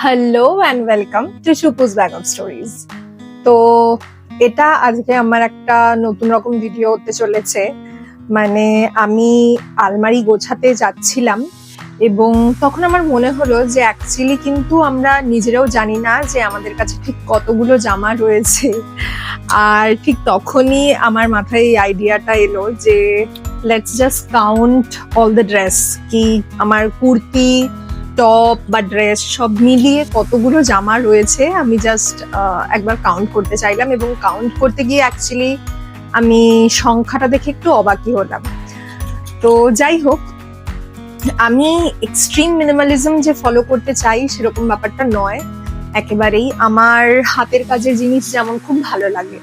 Hello and welcome to শুপুস bag of stories. তো এটা আজকে আমার একটা নতুন রকম ভিডিও হতে চলেছে। মানে আমি আলমারি গোছাতে যাচ্ছিলাম এবং তখন আমার মনে হলো যে অ্যাকচুয়ালি কিন্তু আমরা নিজেরাও জানি না যে আমাদের কাছে ঠিক কতগুলো জামা রয়েছে। আর ঠিক তখনই আমার মাথায় এই আইডিয়াটা এলো যে let's just count all the dress, কি আমার কুর্তি, টপ বা ড্রেস সব মিলিয়ে কতগুলো জামা রয়েছে আমি জাস্ট একবার কাউন্ট করতে চাইলাম। এবং কাউন্ট করতে গিয়ে অ্যাকচুয়ালি আমি সংখ্যাটা দেখে একটু অবাকই হলাম। তো যাই হোক, আমি এক্সট্রিম মিনিমালিজম যে ফলো করতে চাই সেরকম ব্যাপারটা নয় একেবারেই। আমার হাতের কাজের জিনিস যেমন খুব ভালো লাগে,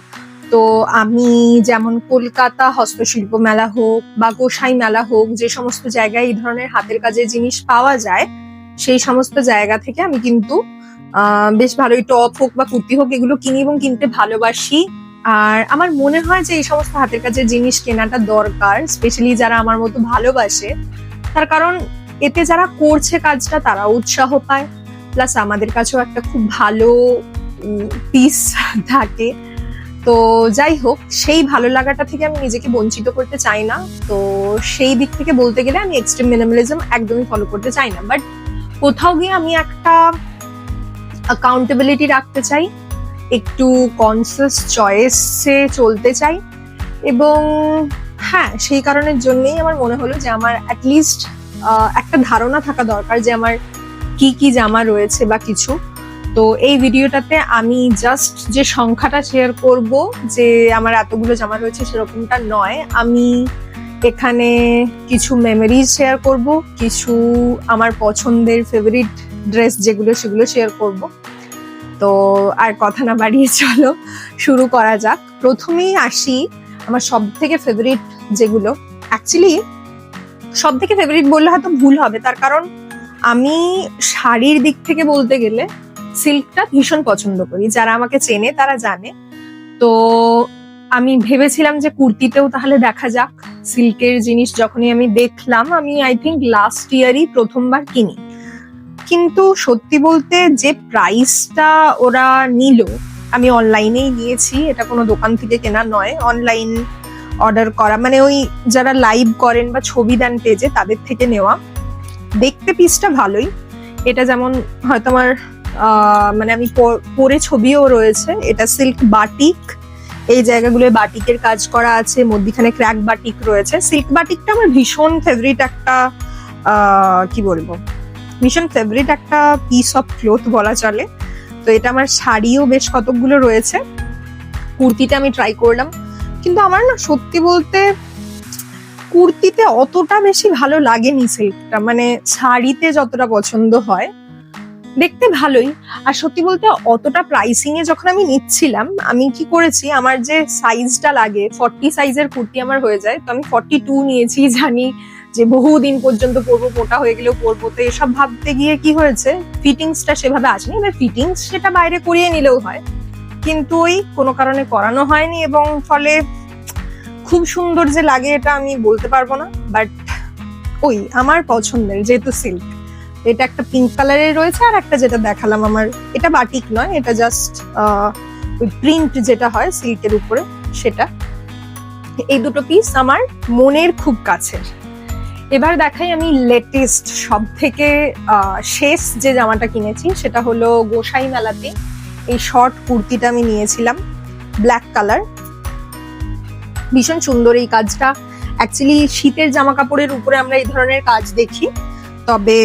তো আমি যেমন কলকাতা হস্তশিল্প মেলা হোক বা গোসাই মেলা হোক, যে সমস্ত জায়গায় এই ধরনের হাতের কাজের জিনিস পাওয়া যায় সেই সমস্ত জায়গা থেকে আমি কিন্তু বেশ ভালোই টপ হোক বা কুর্তি হোক এগুলো কিনি এবং কিনতে ভালোবাসি। আর আমার মনে হয় যে এই সমস্ত হাতের কাজের জিনিস কেনাটা দরকার, স্পেশালি যারা আমার মতো ভালোবাসে। তার কারণ এতে যারা করছে কাজটা তারা উৎসাহ পায়, প্লাস আমাদের কাছেও একটা খুব ভালো পিস থাকে। তো যাই হোক, সেই ভালো লাগাটা থেকে আমি নিজেকে বঞ্চিত করতে চাই না। তো সেই দিক থেকে বলতে গেলে আমি এক্সট্রিম মিনিমালিজম একদমই ফলো করতে চাই না, বাট কোথাও গিয়ে আমি একটা অ্যাকাউন্টেবিলিটি রাখতে চাই, একটু কনসিয়াস চয়েসে চলতে চাই। এবং হ্যাঁ, সেই কারণের জন্যই আমার মনে হলো যে আমার অ্যাটলিস্ট একটা ধারণা থাকা দরকার যে আমার কি কি জামা রয়েছে বা কিছু। তো এই ভিডিওটাতে আমি জাস্ট যে সংখ্যাটা শেয়ার করব যে আমার এতগুলো জামা রয়েছে সেরকমটা নয়, আমি এখানে কিছু মেমোরিজ শেয়ার করব, কিছু আমার পছন্দের ফেভারিট ড্রেস যেগুলো সেগুলো শেয়ার করব। তো আর কথা না বাড়িয়ে চলো শুরু করা যাক। প্রথমেই আসি আমার সব থেকে ফেভারিট যেগুলো। অ্যাকচুয়ালি সব থেকে ফেভারিট বললে হয়তো ভুল হবে, তার কারণ আমি শাড়ির দিক থেকে বলতে গেলে সিল্কটা ভীষণ পছন্দ করি, যারা আমাকে চেনে তারা জানে। তো আমি ভেবেছিলাম যে কুর্তিতেও তাহলে দেখা যাক সিল্কের জিনিস। যখনই আমি দেখলাম, আমি আই থিঙ্ক লাস্ট ইয়ারই প্রথমবার কিনি, কিন্তু সত্যি বলতে যে প্রাইসটা ওরা নিল, আমি অনলাইনেই নিয়েছি, এটা কোনো দোকান থেকে কেনা নয়, অনলাইন অর্ডার করা, মানে ওই যারা লাইভ করেন বা ছবি দেন পেজে তাদের থেকে নেওয়া। দেখতে পিসটা ভালোই, এটা যেমন হয়তো আমার মানে আমি পরে ছবিও রয়েছে। এটা সিল্ক বাটিক, এই জায়গাগুলোয় বাটিকের কাজ করা আছে, মধ্যখানে ক্র্যাক বাটিক রয়েছে। সিল্ক বাটিকটা আমার ভীষণ ফেভারিট একটা কি বলবো, ভীষণ ফেভারিট একটা পিস অফ ক্লথ বলা চলে। তো এটা আমার শাড়িও বেশ কতগুলো রয়েছে। কুর্তিটা আমি ট্রাই করলাম, কিন্তু আমার না সত্যি বলতে কুর্তিতে অতটা বেশি ভালো লাগেনি সিল্কটা, মানে শাড়িতে যতটা পছন্দ হয়। দেখতে ভালোই, আর সত্যি বলতে অতটা প্রাইসিং এ যখন আমি নিচ্ছিলাম, আমি কি করেছি, আমার যে সাইজটা লাগে 40 সাইজের কুর্তি আমার হয়ে যায়, তো আমি 42 নিয়েছি। জানি যে বহুদিন পর্যন্ত পরবো, মোটা হয়ে গেলেও পরবো, তো এসব ভাবতে গিয়ে কি হয়েছে, ফিটিংসটা সেভাবে আসেনি। এবার ফিটিংস সেটা বাইরে করিয়ে নিলেও হয়, কিন্তু ওই কোনো কারণে করানো হয়নি, এবং ফলে খুব সুন্দর যে লাগে এটা আমি বলতে পারবো না। বাট ওই আমার পছন্দের যেহেতু সিল্ক, এটা একটা পিঙ্ক কালারের রয়েছে, আর একটা যেটা দেখালাম আমার, এটা বাটিক নয়, এটা জাস্ট ওই প্রিন্ট যেটা হয় সিল্কের উপরে সেটা। এই দুটো পিস আমার মনের খুব কাছের। এবার দেখাই আমি লেটেস্ট সব থেকে শেষ যে জামাটা কিনেছি, সেটা হলো গোসাই মেলাতে এই শর্ট কুর্তিটা আমি নিয়েছিলাম, ব্ল্যাক কালার। ভীষণ সুন্দর এই কাজটা। অ্যাকচুয়ালি শীতের জামা কাপড়ের উপরে আমরা এই ধরনের কাজ দেখি, তবে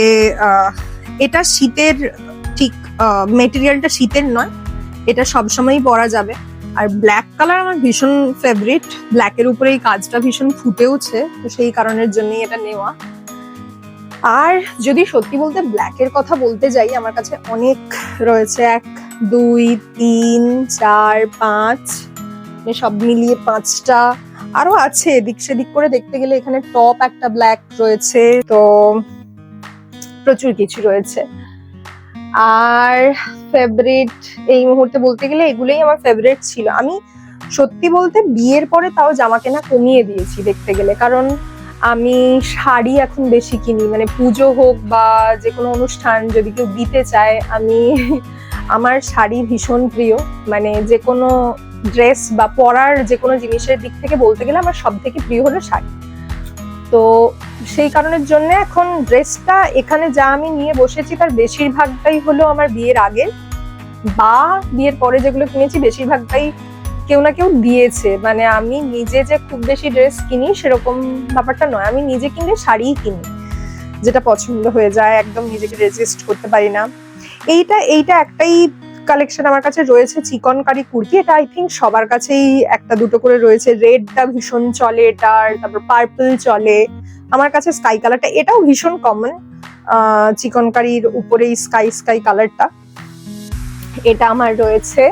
এটা শীতের ঠিক মেটেরিয়ালটা শীতের নয়, এটা সবসময়ই পরা যাবে। আর ব্ল্যাক কালার আমার ভীষণ ফেভারিট, ব্ল্যাকের উপরে এই কাজটা ভীষণ ফুটেওছে, তো সেই কারণের জন্যই এটা নেওয়া। আর যদি সত্যি বলতে ব্ল্যাকের কথা বলতে যাই, আমার কাছে অনেক রয়েছে, 1 2 3 4 5, সব মিলিয়ে 5টা আরো আছে। এদিক সেদিক করে দেখতে গেলে এখানে টপ একটা ব্ল্যাক রয়েছে, তো প্রচুর কিছু রয়েছে। আর ফেভারিট এই মুহূর্তে বলতে গেলে এগুলোই আমার ফেভারিট ছিল। আমি সত্যি বলতে বিয়ের পরে তাও জামা কেনা কমিয়ে দিয়েছি দেখতে গেলে, কারণ আমি শাড়ি এখন বেশি কিনি, মানে পুজো হোক বা যে কোনো অনুষ্ঠান যদি কেউ দিতে চায়, আমি আমার শাড়ি ভীষণ প্রিয়। মানে যে কোনো ড্রেস বা পরার যে কোনো জিনিসের দিক থেকে বলতে গেলে আমার সব থেকে প্রিয় হলো শাড়ি। তো সেই কারণের জন্য এখন ড্রেসটা এখানে যা আমি নিয়ে বসেছি তার বেশিরভাগটাই হলো আমার বিয়ের আগে বা বিয়ের পরে যেগুলো কিনেছি বেশিরভাগটাই কেউ না কেউ দিয়েছে। মানে আমি নিজে যে খুব বেশি ড্রেস কিনি সেরকম ব্যাপারটা নয়, আমি নিজে কিনলে শাড়িই কিনি, যেটা পছন্দ হয়ে যায়, একদম নিজেকে রেজিস্ট করতে পারি না। এইটা এইটা একটাই কালেকশন আমার কাছে রয়েছে, চিকনকারি কুর্তি। এটা আই থিঙ্ক সবার কাছেই একটা দুটো করে রয়েছে। রেডটা ভীষণ চলে এটার, তারপর পার্পল চলে, আমার কাছে স্কাই কালারটা, এটাও ভীষণ কমন, চিকনকারির উপরে স্কাই স্কাই কালারটা, এটা আমার রয়েছে।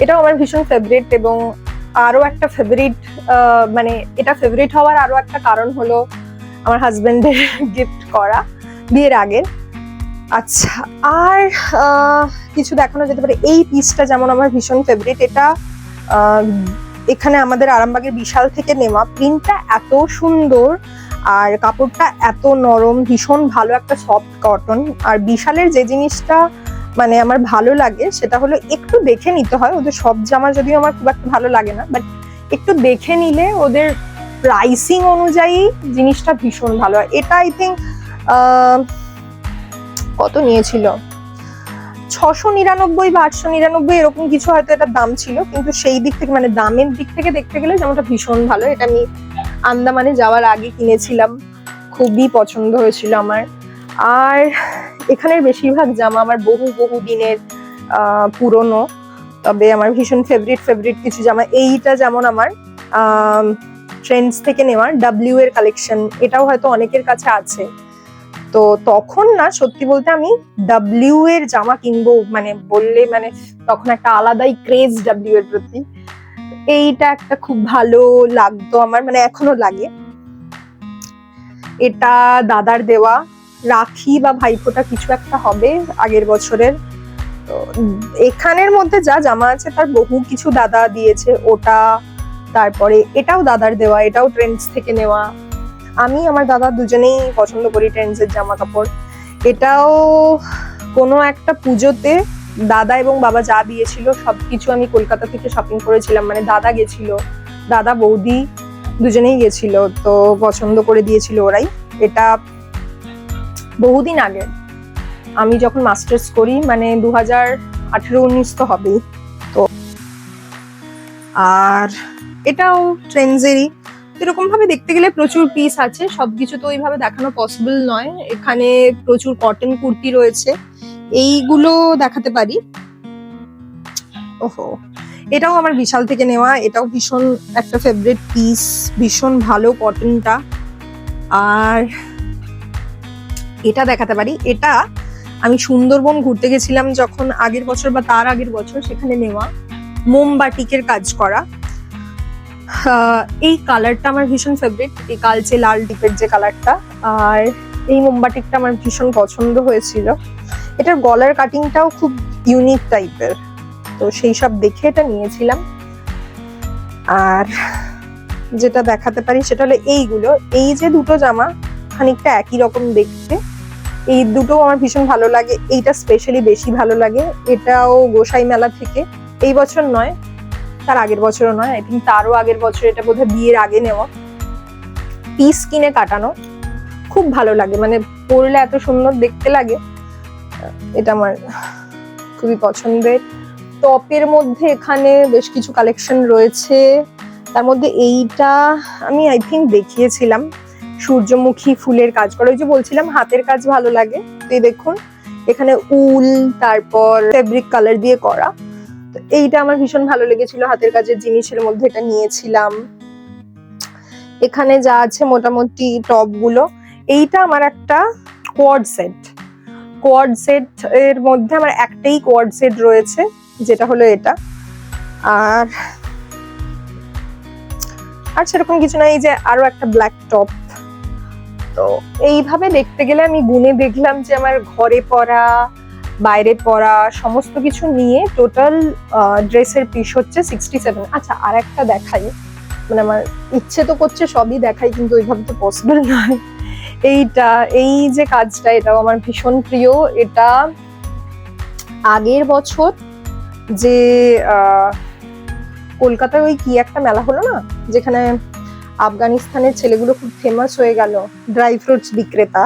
এটাও আমার ভীষণ ফেভারিট। এবং আরো একটা ফেভারিট, মানে এটা ফেভারিট হওয়ার আরো একটা কারণ হলো আমার হাজবেন্ডের গিফট করা বিয়ের আগে। আচ্ছা, আর কিছু দেখানো যেতে পারে। এই পিসটা যেমন আমার ভীষণ ফেভারিট, এটা এখানে আমাদের আরামবাগের বিশাল থেকে নেওয়া। প্রিন্টটা এত সুন্দর আর কাপড়টা এত নরম, ভীষণ ভালো একটা সফট কটন। আর বিশালের যে জিনিসটা মানে আমার ভালো লাগে সেটা হলো একটু দেখে নিতে হয়। ওদের সব জামা যদিও আমার খুব একটা ভালো লাগে না, বাট একটু দেখে নিলে ওদের প্রাইসিং অনুযায়ী জিনিসটা ভীষণ ভালো হয়। এটা আই থিঙ্ক কত নিয়েছিল, 699 বা 899 এরকম কিছু হয়তো এটার দাম ছিল। কিন্তু সেই দিক থেকে মানে দামের দিক থেকে দেখতে গেলে জামাটা ভীষণ ভালো। এটা আমি আন্দামানে যাওয়ার আগে কিনেছিলাম, খুবই পছন্দ হয়েছিল আমার। আর এখানের বেশিরভাগ জামা আমার বহু বহু দিনের পুরনো, তবে আমার ভীষণ ফেভারিট কিছু জামা। এইটা যেমন আমার ট্রেন্ডস থেকে নেওয়া ডাব্লিউ এর কালেকশন, এটাও হয়তো অনেকের কাছে আছে। তো তখন না, সত্যি বলতে আমি ডাব্লিউ এর জামা কিনবো মানে বললে, মানে তখন একটা আলাদাই ক্রেজ ডাব্লিউ এর প্রতি। এইটা একটা খুব ভালো লাগতো আমার, মানে এখনো লাগে। এটা দাদার দেওয়া, রাখি বা ভাইফোঁটা কিছু একটা হবে আগের বছরের। তো এখানের মধ্যে যা জামা আছে তার বহু কিছু দাদা দিয়েছে। ওটা, তারপরে এটাও দাদার দেওয়া, এটাও ট্রেন্ডস থেকে নেওয়া। আমি আমার দাদা দুজনেই পছন্দ করি ট্রেন্ডসের জামা কাপড়। এটাও কোনো একটা পুজোতে দাদা এবং বাবা যা দিয়েছিল সবকিছু আমি কলকাতা থেকে শপিং করেছিলাম। মানে দাদা গেছিল, দাদা বৌদি দুজনেই গেছিল, তো পছন্দ করে দিয়েছিল ওরাই। এটা বহুদিন আগে, আমি যখন মাস্টার্স করি, মানে 2018-19 তো হবেই। তো আর এটাও ট্রেন্ডসেরই। এরকম ভাবে দেখতে গেলে প্রচুর পিস আছে, সবকিছু তো ওইভাবে দেখানো পসিবল নয়। এখানে প্রচুর কটন কুর্তি রয়েছে, এইগুলো দেখাতে পারি। ওহো, এটাও আমার বিশাল থেকে নেওয়া, এটাও ভীষণ একটা ফেভারিট পিস, ভীষণ ভালো কটনটা। আর এটা দেখাতে পারি, এটা আমি সুন্দরবন ঘুরতে গেছিলাম যখন আগের বছর বা তার আগের বছর, সেখানে নেওয়া মোমবাটিকের কাজ করা। এই কালারটা আমার ভীষণ ফেভারিট, এই কালচে লাল ডিপের যে কালারটা। আর এই মোমবাটিকটা আমার ভীষণ পছন্দ হয়েছিল। এটার গলার কাটিংটাও খুব ইউনিক টাইপের, তো সেই সব দেখে এটা নিয়েছিলাম। আর যেটা দেখাতে পারি সেটা হলো এইগুলো, এই যে দুটো জামা খানিকটা একই রকম দেখতে, এই দুটো আমার ভীষণ ভালো লাগে। এইটা স্পেশালি বেশি ভালো লাগে। এটাও গোসাই মেলা থেকে, এই বছর নয়, তার আগের বছরও নয়, আই থিঙ্ক তারও আগের বছর। এটা বোধহয় বিয়ের আগে নেওয়া, পিস কিনে কাটানো, খুব ভালো লাগে, মানে পরলে এত সুন্দর দেখতে লাগে। এটা আমার খুবই পছন্দের। টপের মধ্যে এখানে বেশ কিছু কালেকশন রয়েছে, তার মধ্যে এইটা আমি আই থিঙ্ক দেখিয়েছিলাম, সূর্যমুখী ফুলের কাজ করা। ওই যে বলছিলাম হাতের কাজ ভালো লাগে, তো এই দেখুন এখানে উল, তারপর ফেব্রিক কালার দিয়ে করা। তো এইটা আমার ভীষণ ভালো লেগেছিল, হাতের কাজের জিনিসের মধ্যে এটা নিয়েছিলাম। এখানে যা আছে মোটামুটি টপ গুলো। এইটা আমার একটা কোয়াড সেট এর মধ্যে আমার একটাই কোয়াড সেট রয়েছে, যেটা হলো এটা। আর সেরকম কিছু না, এই যে আরো একটা ব্ল্যাক টপ। তো এইভাবে দেখতে গেলে আমি গুনে দেখলাম যে আমার ঘরে পরা, বাইরে পরা সমস্ত কিছু নিয়ে টোটাল ড্রেসের পিস হচ্ছে 67। আচ্ছা, আর একটা দেখাই, মানে আমার ইচ্ছে তো করছে সবই দেখাই, কিন্তু ওইভাবে তো পসিবল নয়। এই যে কাজটা, এটাও আমার ভীষণ প্রিয়। এটা আগের বছর যে কলকাতায় ওই কি একটা মেলা হলো না, যেখানে আফগানিস্তানের ছেলেগুলো খুব ফেমাস হয়ে গেল, ড্রাই ফ্রুটস বিক্রেতা,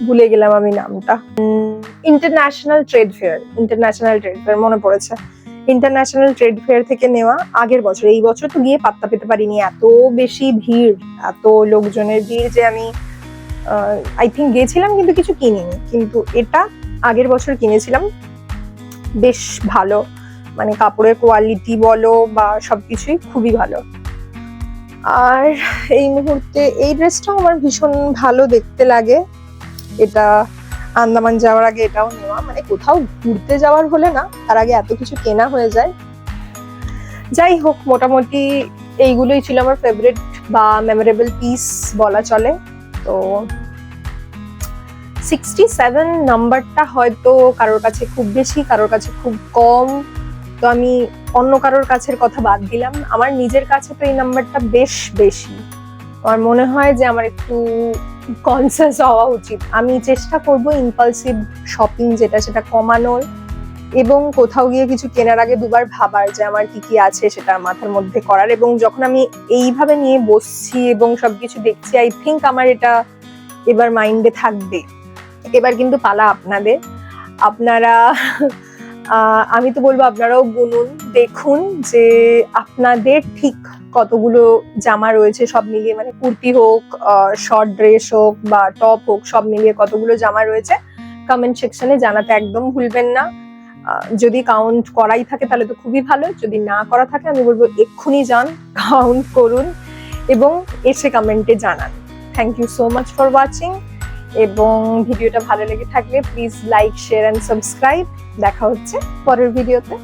ভুলে গেলাম আমি নামটা। ইন্টারন্যাশনাল ট্রেড ফেয়ার মনে পড়েছে। ইন্টারন্যাশনাল ট্রেড ফেয়ার থেকে নেওয়া আগের বছর। এই বছর তো গিয়ে পাত্তা পেতে পারিনি, এত বেশি ভিড়, এত লোকজনের ভিড় যে আমি আই থিঙ্ক গেছিলাম কিন্তু কিছু কিনিনি। কিন্তু এটা আগের বছর কিনেছিলাম, বেশ ভালো, মানে কাপড়ের কোয়ালিটি বলো বা সবকিছুই খুবই ভালো। আর এই মুহূর্তে এই ড্রেসটাও আমার ভীষণ ভালো দেখতে লাগে। এটা আন্দামান যাওয়ার আগে এটাও নেওয়া, মানে কোথাও ঘুরতে যাওয়ার হলে না তার আগে এত কিছু কেনা হয়ে যায়। যাই হোক, মোটামুটি এইগুলোই ছিল আমার ফেভারিট বা মেমোরেবল পিস বলা চলে। তো 67 নাম্বারটা হয়তো কারোর কাছে খুব বেশি, কারোর কাছে খুব কম, তো আমি অন্য কারোর কাছের কথা বাদ দিলাম। আমার নিজের কাছে তো এই নাম্বারটা বেশ বেশি। আমার মনে হয় যে আমার একটু কনসিয়াস হওয়া উচিত। আমি চেষ্টা করব ইম্পালসিভ শপিং যেটা সেটা কমানোর, এবং কোথাও গিয়ে কিছু কেনার আগে দুবার ভাবার যে আমার কি কি আছে সেটা মাথার মধ্যে করার। এবং যখন আমি এইভাবে নিয়ে বসছি এবং সবকিছু দেখছি, আই থিঙ্ক আমার এটা এবার মাইন্ডে থাকবে। এবার কিন্তু পালা আপনাদের। আপনারা আমি তো বলবো আপনারাও গুনুন, দেখুন যে আপনাদের ঠিক কতগুলো জামা রয়েছে সব মিলিয়ে, মানে কুর্তি হোক, শর্ট ড্রেস হোক বা টপ হোক, সব মিলিয়ে কতগুলো জামা রয়েছে কমেন্ট সেকশনে জানাতে একদম ভুলবেন না। যদি কাউন্ট করাই থাকে তাহলে তো খুবই ভালো, যদি না করা থাকে আমি বলবো এক্ষুনি যান, কাউন্ট করুন এবং এসে কমেন্টে জানান। Thank you so much for watching, এবং ভিডিওটা ভালো লেগে থাকলে please like, share and subscribe. দেখা হচ্ছে পরের ভিডিওতে।